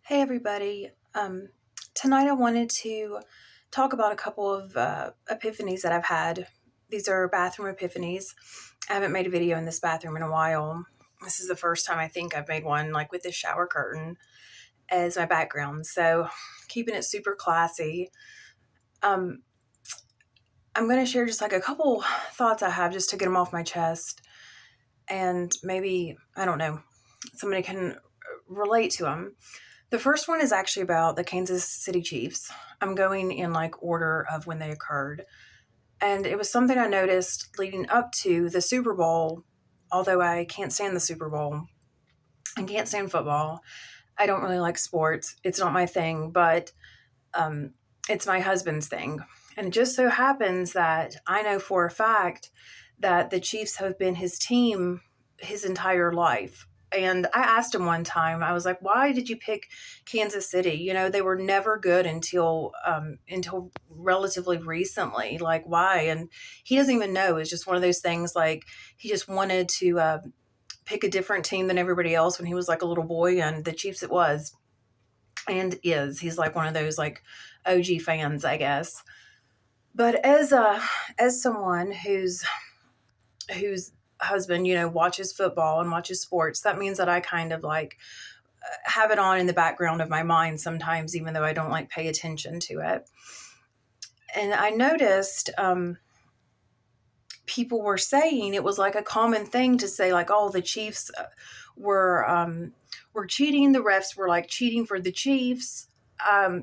Hey everybody. Tonight I wanted to talk about a couple of epiphanies that I've had. These are bathroom epiphanies. I haven't made a video in this bathroom in a while. This is the first time I think I've made one, like with this shower curtain as my background. So keeping it super classy. Um, I'm going to share just like a couple thoughts I have just to get them off my chest. And maybe, I don't know, somebody can relate to them. The first one is actually about the Kansas City Chiefs. I'm going in like order of when they occurred. And it was something I noticed leading up to the Super Bowl. Although I can't stand the Super Bowl and can't stand football, I don't really like sports. It's not my thing, but it's my husband's thing. And it just so happens that I know for a fact that the Chiefs have been his team his entire life. And I asked him one time, I was like, why did you pick Kansas City? You know, they were never good until relatively recently. Like, why? And he doesn't even know. It's just one of those things like he just wanted to pick a different team than everybody else when he was like a little boy, and the Chiefs it was and is. He's like one of those like OG fans, I guess. But as someone whose husband, you know, watches football and watches sports, that means that I kind of like have it on in the background of my mind sometimes, even though I don't like pay attention to it. And I noticed people were saying it was like a common thing to say like, oh, the Chiefs were cheating. The refs were like cheating for the Chiefs.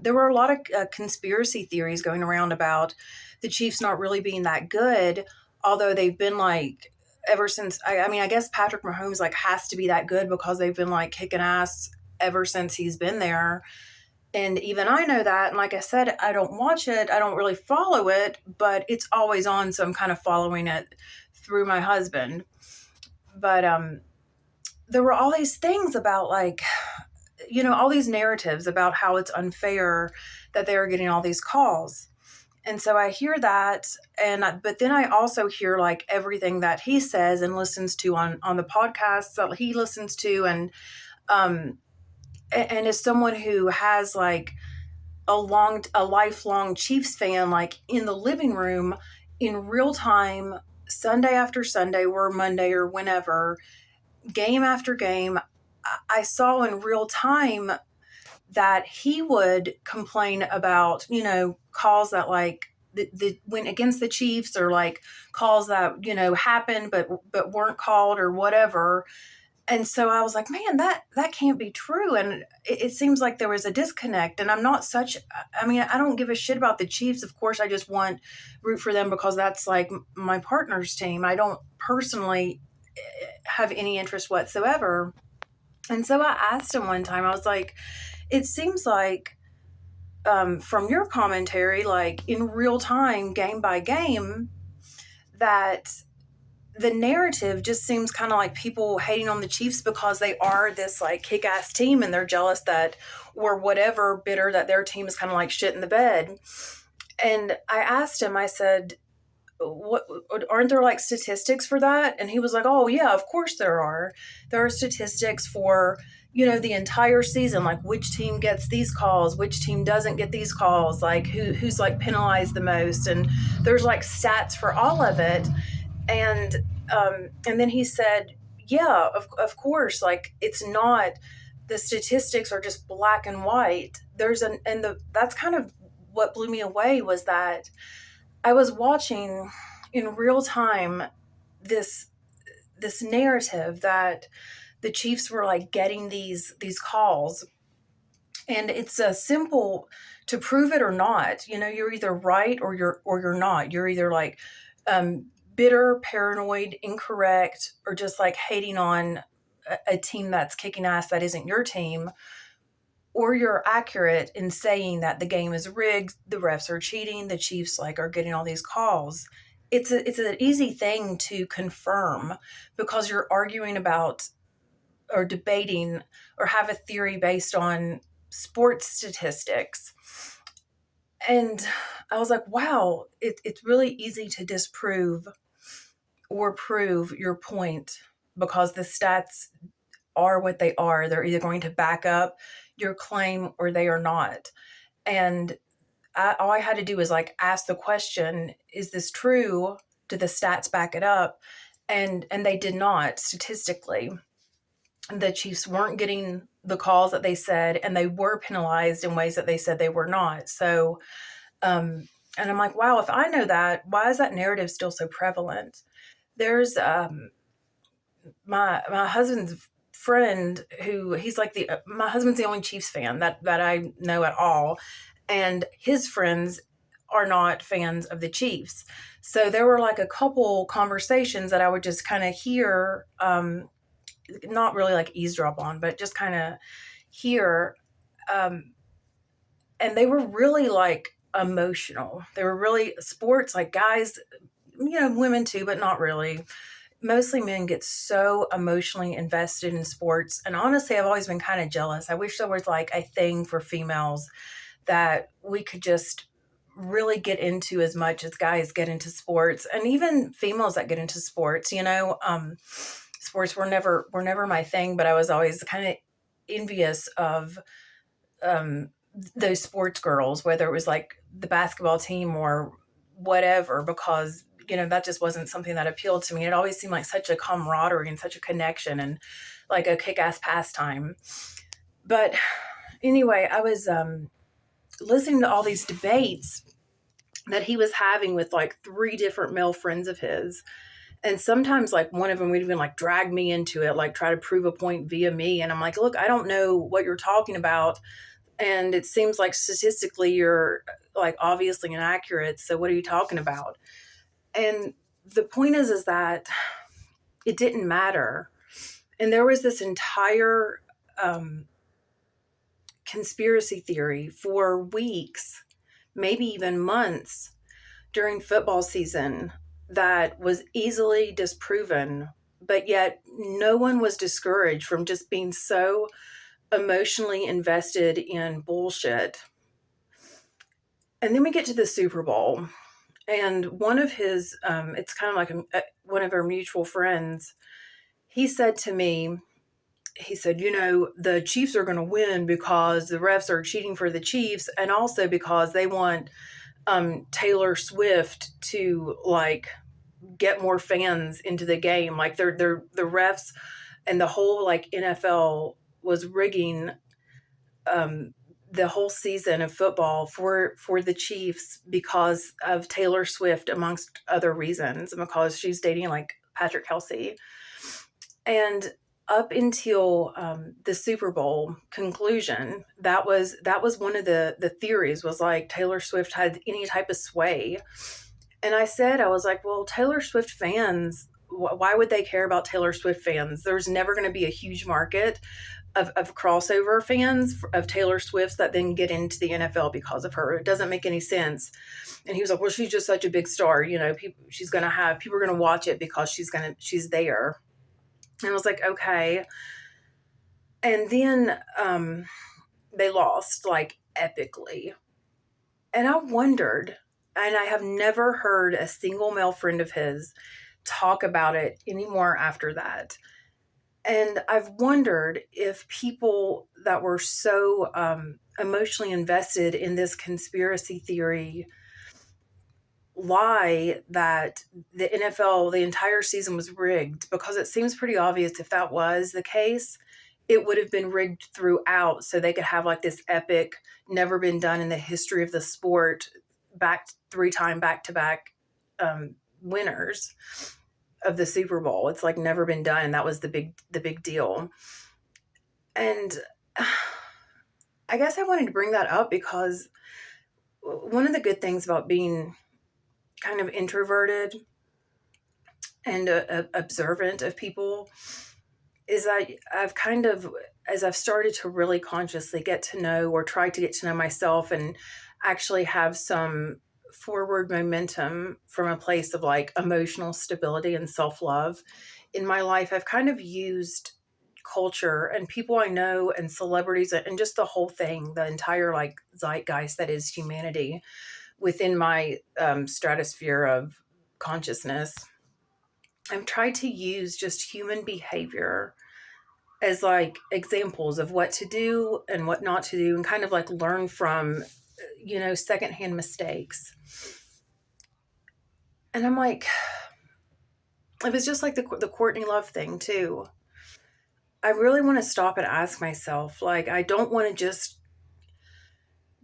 There were a lot of conspiracy theories going around about the Chiefs not really being that good, although they've been like ever since. I mean, I guess Patrick Mahomes like has to be that good because they've been like kicking ass ever since he's been there. And even I know that. And like I said, I don't watch it. I don't really follow it, but it's always on. So I'm kind of following it through my husband. But there were all these things about like, you know, all these narratives about how it's unfair that they are getting all these calls. And so I hear that, but then I also hear like everything that he says and listens to on the podcasts that he listens to, um, and as someone who has like a lifelong Chiefs fan, like in the living room in real time, Sunday after Sunday or Monday or whenever, game after game, I saw in real time that he would complain about, you know, calls that like the went against the Chiefs, or like calls that, you know, happened but weren't called or whatever. And so I was like, man, that can't be true. And it seems like there was a disconnect. And I'm not such, I mean, I don't give a shit about the Chiefs. Of course, I just want root for them because that's like my partner's team. I don't personally have any interest whatsoever. And so I asked him one time, I was like, it seems like from your commentary, like in real time, game by game, that the narrative just seems kind of like people hating on the Chiefs because they are this like kick-ass team and they're jealous that, or whatever, bitter that their team is kind of like shit in the bed. And I asked him, I said, what, aren't there like statistics for that? And he was like, oh yeah, of course there are. There are statistics for, you know, the entire season, like which team gets these calls, which team doesn't get these calls, like who's like penalized the most. And there's like stats for all of it. And then he said, yeah, of course, like it's not, the statistics are just black and white. That's kind of what blew me away, was that I was watching in real time this narrative that the Chiefs were like getting these calls, and it's a simple to prove it or not. You know, you're either right or you're not. You're either like bitter, paranoid, incorrect, or just like hating on a team that's kicking ass that isn't your team, or you're accurate in saying that the game is rigged, the refs are cheating, the Chiefs like are getting all these calls. It's an easy thing to confirm because you're arguing about or debating or have a theory based on sports statistics. And I was like, wow, it's really easy to disprove or prove your point because the stats are what they are. They're either going to back up your claim or they are not. And all I had to do was like ask the question, is this true? Do the stats back it up? And they did not statistically. The Chiefs weren't getting the calls that they said, and they were penalized in ways that they said they were not. So, and I'm like, wow, if I know that, why is that narrative still so prevalent? There's my husband's friend who he's like my husband's the only Chiefs fan that I know at all, and his friends are not fans of the Chiefs. So there were like a couple conversations that I would just kind of hear, not really like eavesdrop on, but just kind of hear, um, and they were really like emotional. They were really sports, like guys, women too, but not really. Mostly men get so emotionally invested in sports. And honestly, I've always been kind of jealous. I wish there was like a thing for females that we could just really get into as much as guys get into sports, and even females that get into sports. Sports were never my thing, but I was always kind of envious of um, those sports girls, whether it was like the basketball team or whatever, because that just wasn't something that appealed to me. It always seemed like such a camaraderie and such a connection and like a kick-ass pastime. But anyway, I was listening to all these debates that he was having with like three different male friends of his. And sometimes like one of them would even like drag me into it, like try to prove a point via me. And I'm like, look, I don't know what you're talking about. And it seems like statistically you're like obviously inaccurate. So what are you talking about? And the point is that it didn't matter. And there was this entire conspiracy theory for weeks, maybe even months during football season that was easily disproven, but yet no one was discouraged from just being so emotionally invested in bullshit. And then we get to the Super Bowl, and one of his, it's kind of like one of our mutual friends, he said to me, he said, the Chiefs are going to win because the refs are cheating for the Chiefs, and also because they want Taylor Swift to like get more fans into the game. Like they're the refs and the whole like NFL was rigging the whole season of football for the Chiefs because of Taylor Swift, amongst other reasons, because she's dating like Patrick Kelsey. And up until the Super Bowl conclusion, that was one of the theories, was like Taylor Swift had any type of sway. And I was like, well, Taylor Swift fans, why would they care about Taylor Swift fans? There's never going to be a huge market of crossover fans of Taylor Swift's that then get into the NFL because of her. It doesn't make any sense. And he was like, well, she's just such a big star. People are going to watch it because she's there. And I was like, okay. And then they lost like epically. And I wondered, and I have never heard a single male friend of his talk about it anymore after that. And I've wondered if people that were so emotionally invested in this conspiracy theory lie that the NFL, the entire season was rigged, because it seems pretty obvious if that was the case, it would have been rigged throughout so they could have like this epic, never been done in the history of the sport, three-time back-to-back winners of the Super Bowl. It's like never been done. That was the big deal. And I guess I wanted to bring that up because one of the good things about being kind of introverted and observant of people is that I've kind of, as I've started to really consciously get to know, or try to get to know myself, and actually have some forward momentum from a place of like emotional stability and self-love in my life, I've kind of used culture and people I know and celebrities and just the whole thing, the entire like zeitgeist that is humanity within my stratosphere of consciousness. I've tried to use just human behavior as like examples of what to do and what not to do, and kind of like learn from, secondhand mistakes. And I'm like, it was just like the Courtney Love thing too. I really want to stop and ask myself, like, I don't want to just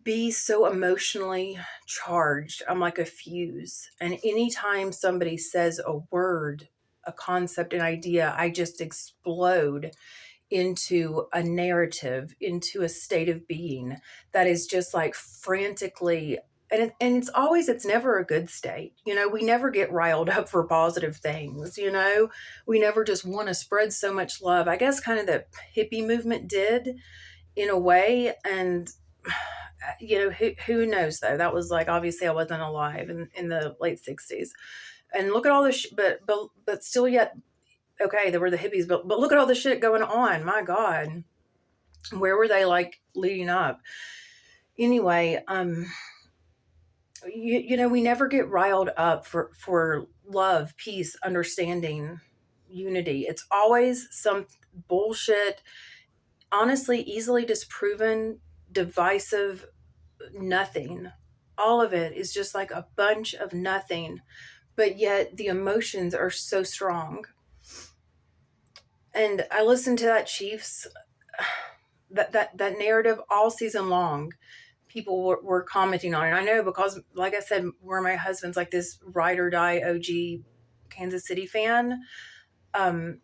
be so emotionally charged. I'm like a fuse. And anytime somebody says a word, a concept, an idea, I just explode into a narrative, into a state of being that is just like frantically. And it's never a good state. We never get riled up for positive things. We never just want to spread so much love. I guess kind of the hippie movement did in a way. And who knows though? That was like, obviously I wasn't alive in the late 60s. And look at all this, but still yet, okay, there were the hippies, but look at all the shit going on. My God, where were they like leading up? Anyway, we never get riled up for love, peace, understanding, unity. It's always some bullshit, honestly, easily disproven, divisive nothing. All of it is just like a bunch of nothing, but yet the emotions are so strong. And I listened to that Chiefs that narrative all season long. People were commenting on it. I know because, like I said, where my husband's like this ride or die OG Kansas City fan, I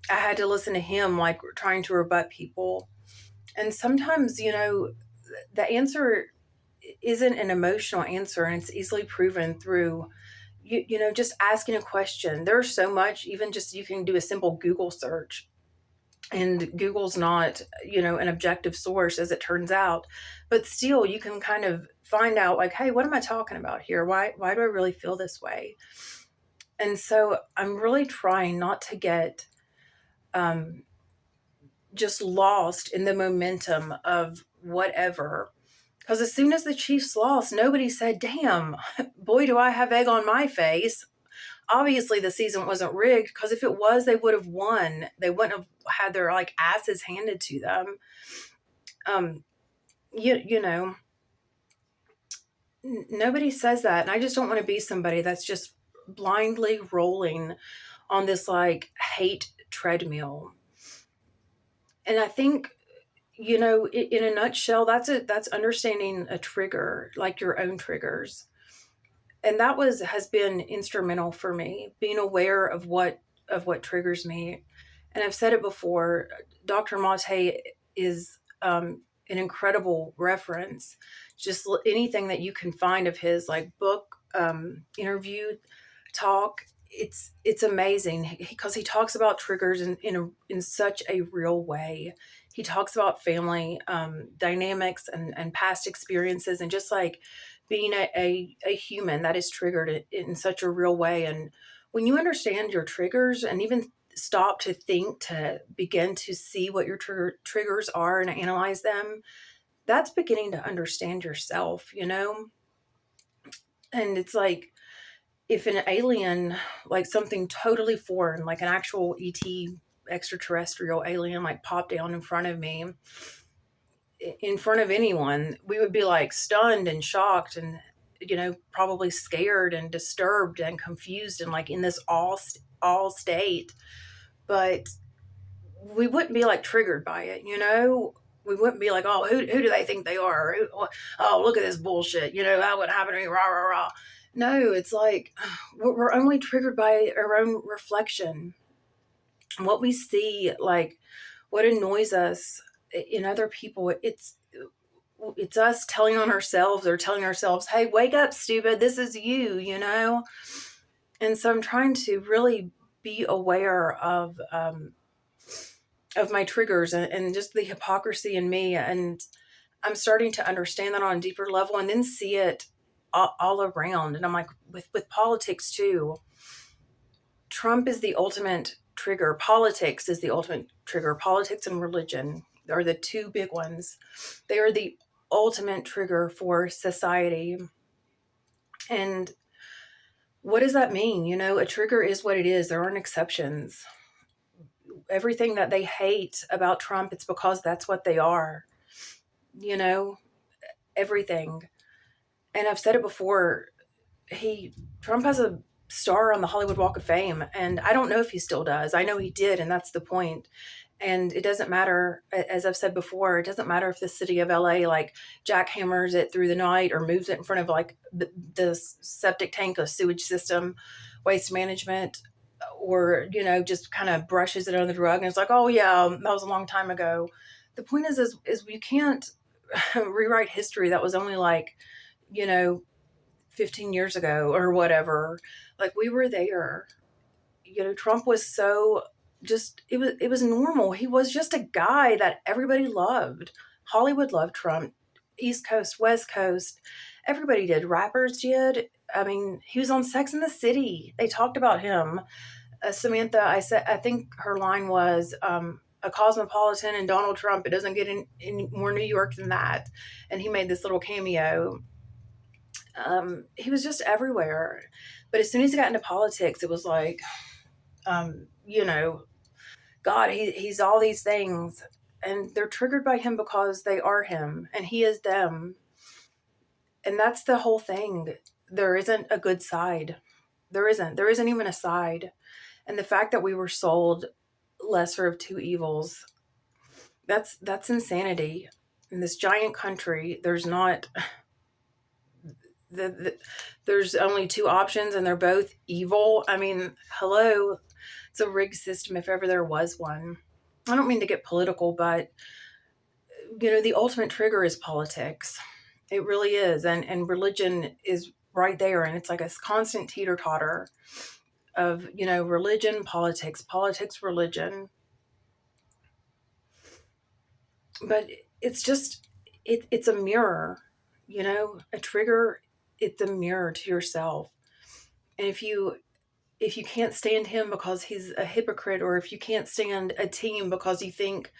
had to listen to him like trying to rebut people. And sometimes, the answer isn't an emotional answer, and it's easily proven through just asking a question. There's so much, even just you can do a simple Google search, and Google's not, an objective source as it turns out, but still you can kind of find out like, hey, what am I talking about here? Why do I really feel this way? And so I'm really trying not to get just lost in the momentum of whatever. Because as soon as the Chiefs lost, nobody said, damn, boy, do I have egg on my face. Obviously the season wasn't rigged, because if it was, they would have won. They wouldn't have had their like asses handed to them. Um, you know, nobody says that. And I just don't want to be somebody that's just blindly rolling on this like hate treadmill. And I think, in a nutshell, that's understanding a trigger, like your own triggers. And that has been instrumental for me, being aware of what triggers me. And I've said it before, Dr. Mate is an incredible reference. Just anything that you can find of his, like book, interview, talk, it's amazing because he talks about triggers in such a real way. He talks about family dynamics and past experiences, and just like being a human that is triggered in such a real way. And when you understand your triggers and even stop to think, to begin to see what your triggers are and analyze them, that's beginning to understand yourself. And it's like, if an alien, like something totally foreign, like an actual ET extraterrestrial alien, like popped down in front of me, in front of anyone, we would be like stunned and shocked and, probably scared and disturbed and confused and like in this all state. But we wouldn't be like triggered by it. We wouldn't be like, oh, who do they think they are? Oh, look at this bullshit. That would happen to me. Rah, rah, rah. No, it's like we're only triggered by our own reflection. What we see, like what annoys us in other people, it's us telling on ourselves, or telling ourselves, hey, wake up, stupid. This is you. And so I'm trying to really be aware of my triggers and just the hypocrisy in me. And I'm starting to understand that on a deeper level, and then see it all around. And I'm like, with politics too, Trump is the ultimate trigger. Politics is the ultimate trigger. Politics and religion are the two big ones. They are the ultimate trigger for society. And what does that mean? A trigger is what it is. There aren't exceptions. everything that they hate about Trump, it's because that's what they are. You know, everything. And I've said it before, he Trump has a star on the Hollywood Walk of Fame, and I don't know if he still does. I know he did, and that's the point. And it doesn't matter, as I've said before, it doesn't matter if the city of LA like jackhammers it through the night or moves it in front of like the septic tank, a sewage system, waste management, or just kind of brushes it under the rug and it's like, oh yeah, that was a long time ago. The point is you can't rewrite history that was only like you know 15 years ago or whatever. Like, we were there. Trump was so just, it was normal. He was just a guy that everybody loved. Hollywood loved Trump. East Coast, West Coast, everybody did. Rappers did. I mean, he was on Sex and the City. They talked about him. Samantha, I think her line was, a cosmopolitan and Donald Trump. It doesn't get in more New York than that. And he made this little cameo. He was just everywhere. But as soon as he got into politics, it was like, you know, God, he's all these things. And they're triggered by him because they are him and he is them. And that's the whole thing. There isn't a good side. There isn't. There isn't even a side. And the fact that we were sold lesser of two evils, that's insanity. In this giant country, there's not there's only two options and they're both evil. I mean, hello, it's a rigged system if ever there was one. I don't mean to get political, but the ultimate trigger is politics. It really is. And religion is right there, and it's like a constant teeter-totter of religion, politics, religion. But it's just it's a mirror, a trigger. It's a mirror to yourself. And if you can't stand him because he's a hypocrite, or if you can't stand a team because you think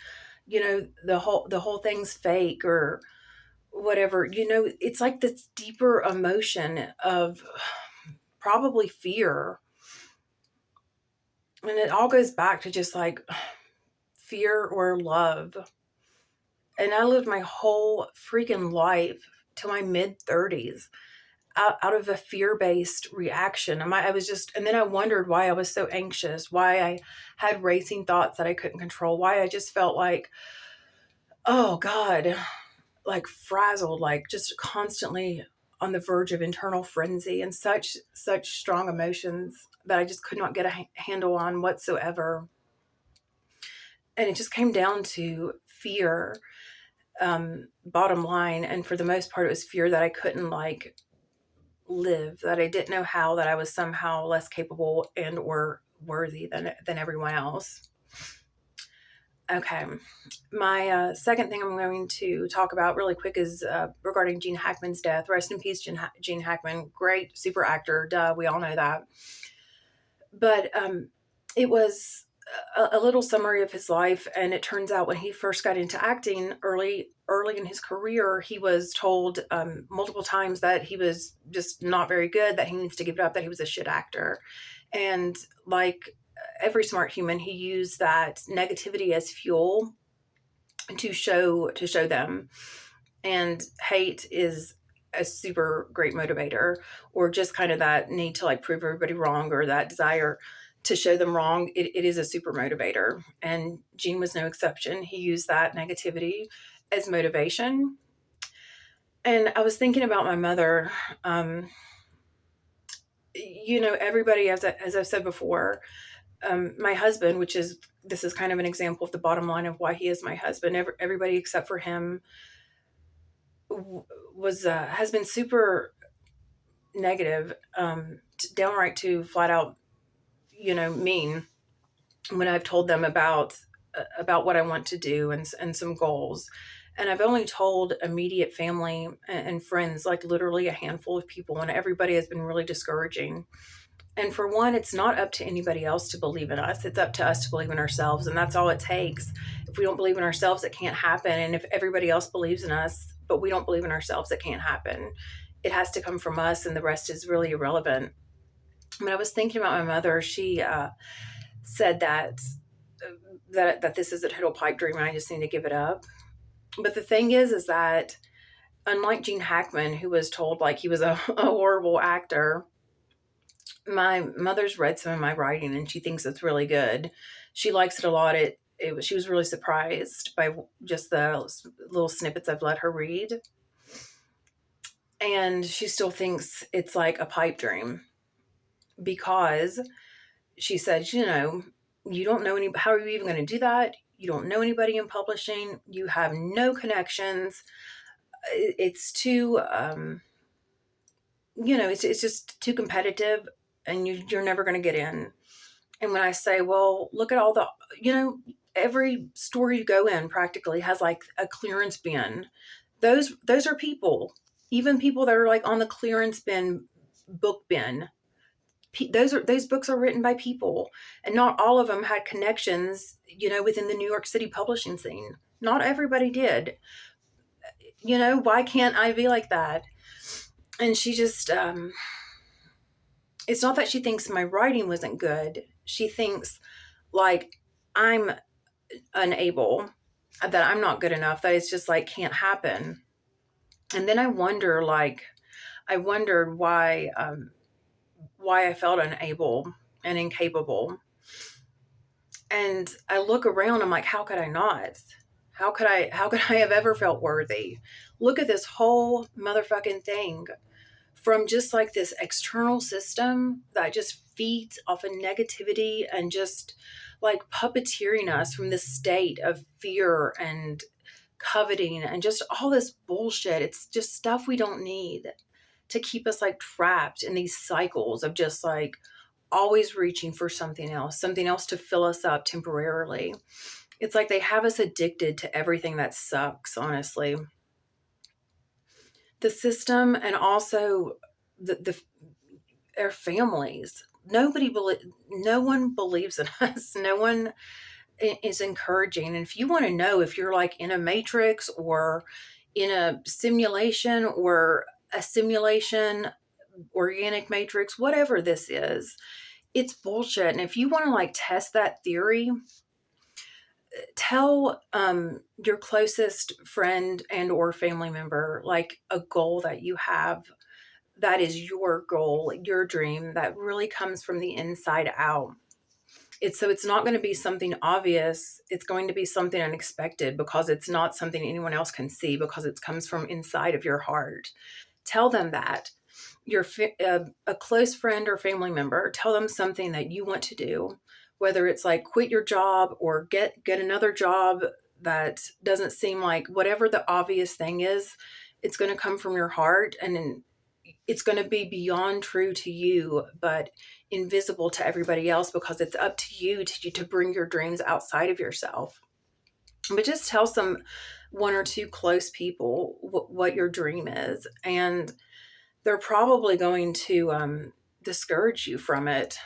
the whole thing's fake or whatever, it's like this deeper emotion of probably fear. And it all goes back to just like fear or love. And I lived my whole freaking life to my mid 30s out of a fear-based reaction. I was just, and then I wondered why I was so anxious, why I had racing thoughts that I couldn't control, why I just felt like, oh God, like frazzled, like just constantly on the verge of internal frenzy, and such strong emotions that I just could not get a handle on whatsoever. And it just came down to fear, bottom line. And for the most part, it was fear that I couldn't like live, that I didn't know how, that I was somehow less capable and or worthy than everyone else. Okay. My second thing I'm going to talk about really quick is regarding Gene Hackman's death. Rest in peace, Gene Hackman. Great, super actor. Duh, we all know that. But it was a little summary of his life, and it turns out when he first got into acting early in his career, he was told multiple times that he was just not very good, that he needs to give it up, that he was a shit actor. And like every smart human, he used that negativity as fuel to show them. And hate is a super great motivator, or just kind of that need to like prove everybody wrong, or that desire to show them wrong. It is a super motivator. And Gene was no exception. He used that negativity as motivation. And I was thinking about my mother. Everybody, as I've said before, my husband, this is kind of an example of the bottom line of why he is my husband. Everybody except for him has been super negative, downright to flat out, mean when I've told them about what I want to do and some goals. And I've only told immediate family and friends, like literally a handful of people, and everybody has been really discouraging. And for one, it's not up to anybody else to believe in us. It's up to us to believe in ourselves. And that's all it takes. If we don't believe in ourselves, it can't happen. And if everybody else believes in us, but we don't believe in ourselves, it can't happen. It has to come from us, and the rest is really irrelevant. When I was thinking about my mother, she said that that this is a total pipe dream and I just need to give it up. But the thing is that unlike Gene Hackman, who was told like he was a horrible actor, my mother's read some of my writing and she thinks it's really good. She likes it a lot. She was really surprised by just the little snippets I've let her read. And she still thinks it's like a pipe dream because she said, you don't know how are you even going to do that? You don't know anybody in publishing. You have no connections. It's too, it's just too competitive and you're never going to get in. And when I say, well, look at all the, every store you go in practically has like a clearance bin. Those are people, even people that are like on the clearance bin, book bin. Those books are written by people, and not all of them had connections, within the New York City publishing scene. Not everybody did. Why can't I be like that? And she just, it's not that she thinks my writing wasn't good. She thinks like I'm unable, that I'm not good enough, that it's just like can't happen. And then I wondered why I felt unable and incapable. And I look around, I'm like, how could I not? How could I have ever felt worthy? Look at this whole motherfucking thing from just like this external system that just feeds off of negativity and just like puppeteering us from this state of fear and coveting and just all this bullshit. It's just stuff we don't need to keep us like trapped in these cycles of just like always reaching for something else to fill us up temporarily. It's like they have us addicted to everything that sucks, honestly. The system and also the our families. No one believes in us. No one is encouraging. And if you want to know if you're like in a matrix or in a simulation or a simulation, organic matrix, whatever this is, it's bullshit. And if you want to like test that theory, tell your closest friend and or family member like a goal that you have, that is your goal, your dream, that really comes from the inside out. It's not going to be something obvious. It's going to be something unexpected because it's not something anyone else can see, because it comes from inside of your heart. Tell them that. A close friend or family member, tell them something that you want to do, whether it's like quit your job or get another job that doesn't seem like, whatever the obvious thing is, it's going to come from your heart and it's going to be beyond true to you, but invisible to everybody else, because it's up to you to bring your dreams outside of yourself. But just tell some one or two close people what your dream is, and they're probably going to discourage you from it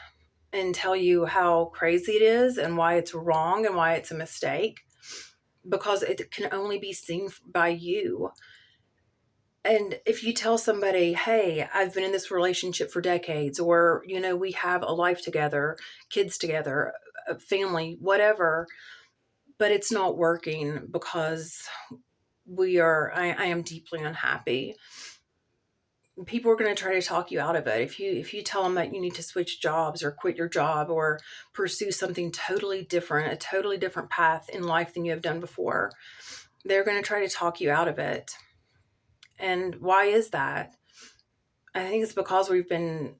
and tell you how crazy it is and why it's wrong and why it's a mistake, because it can only be seen by you. And if you tell somebody, hey, I've been in this relationship for decades, or, we have a life together, kids together, a family, whatever, but it's not working because I am deeply unhappy. People are going to try to talk you out of it. If you tell them that you need to switch jobs or quit your job or pursue something totally different, a totally different path in life than you have done before, they're going to try to talk you out of it. And why is that? I think it's because we've been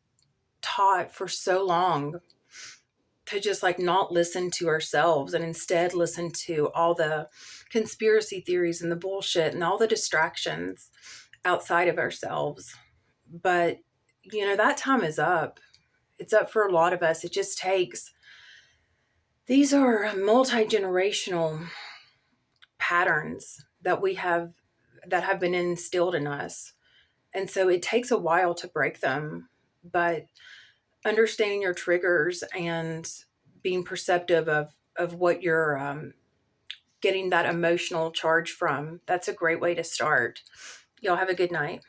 taught for so long to just like not listen to ourselves and instead listen to all the conspiracy theories and the bullshit and all the distractions outside of ourselves. But, that time is up. It's up for a lot of us. It just takes, these are multi-generational patterns that have been instilled in us. And so it takes a while to break them, but understanding your triggers and being perceptive of what you're getting that emotional charge from, that's a great way to start. Y'all have a good night.